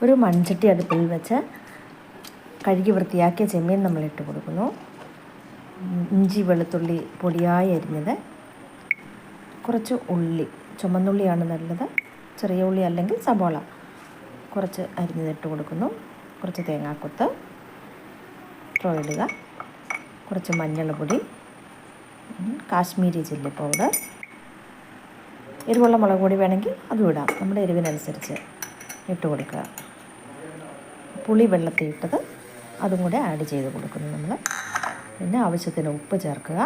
ഒരു മൺചട്ടി അടുപ്പിൽ വെച്ച് കഴുകി വൃത്തിയാക്കിയ ചെമ്മീൻ നമ്മളിട്ട് കൊടുക്കുന്നു. ഇഞ്ചി വെളുത്തുള്ളി പൊടിയായി അരിഞ്ഞത്, കുറച്ച് ഉള്ളി, ചുമന്നുള്ളിയാണ് നല്ലത്, ചെറിയ ഉള്ളി അല്ലെങ്കിൽ സബോള കുറച്ച് അരിഞ്ഞതിട്ട് കൊടുക്കുന്നു. കുറച്ച് തേങ്ങാക്കൊത്ത് ഇടുക, കുറച്ച് മഞ്ഞൾപ്പൊടി, കാശ്മീരി ചില്ലി പൗഡർ, എരിവുള്ള മുളക് പൊടി വേണമെങ്കിൽ അതും ഇടാം, നമ്മുടെ എരിവിനനുസരിച്ച് ഇട്ട് കൊടുക്കുക. പുളി വെള്ളത്തിൽ ഇട്ടത് അതും കൂടെ ആഡ് ചെയ്ത് കൊടുക്കുന്നു നമ്മൾ. പിന്നെ ആവശ്യത്തിന് ഉപ്പ് ചേർക്കുക,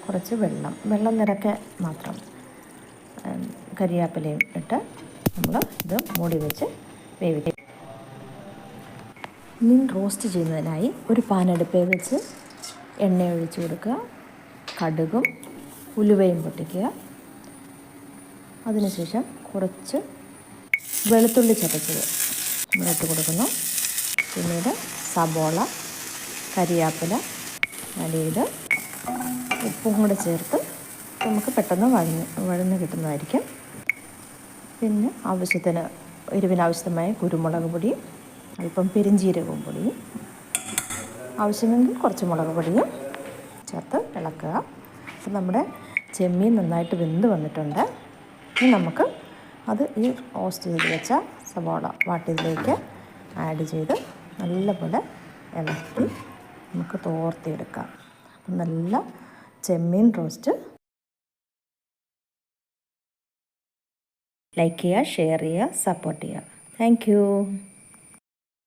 കുറച്ച് വെള്ളം നിറയ്ക്ക് മാത്രം. കരിയാപ്പിലയും ഇട്ട് നമ്മൾ ഇത് മൂടി വെച്ച് വേവിക്കുക. മീൻ റോസ്റ്റ് ചെയ്യുന്നതിനായി ഒരു പാൻ അടുപ്പിൽ വെച്ച് എണ്ണ ഒഴിച്ച് കൊടുക്കുക. കടുകും ഉലുവയും പൊട്ടിക്കുക. അതിനുശേഷം കുറച്ച് വെളുത്തുള്ളി ചതച്ചത് നമ്മളിട്ട് കൊടുക്കുന്നു. പിന്നീട് സബോള, കരിയാപ്പില ആഡ് ചെയ്ത് ഉപ്പും കൂടെ ചേർത്ത് നമുക്ക് പെട്ടെന്ന് വഴന്ന് കിട്ടുന്നതായിരിക്കും. പിന്നെ എരിവിനാവശ്യമായ കുരുമുളക് പൊടിയും അല്പം പെരിഞ്ജീരകവും പൊടിയും, ആവശ്യമെങ്കിൽ കുറച്ച് മുളക് പൊടിയും ചേർത്ത് ഇളക്കുക. അപ്പം നമ്മുടെ ചെമ്മീൻ നന്നായിട്ട് വെന്ത് വന്നിട്ടുണ്ട്. ഇനി നമുക്ക് ഈ റോസ്റ്റ് ചെയ്ത് വെച്ച സവാള വാട്ടിയതിലേക്ക് ആഡ് ചെയ്ത് നല്ലപോലെ ഇളക്കി നമുക്ക് തോർത്തിയെടുക്കാം. അപ്പം നല്ല ചെമ്മീൻ റോസ്റ്റ്. ലൈക്ക് ചെയ്യുക, ഷെയർ ചെയ്യുക, സപ്പോർട്ട് ചെയ്യുക. Thank you.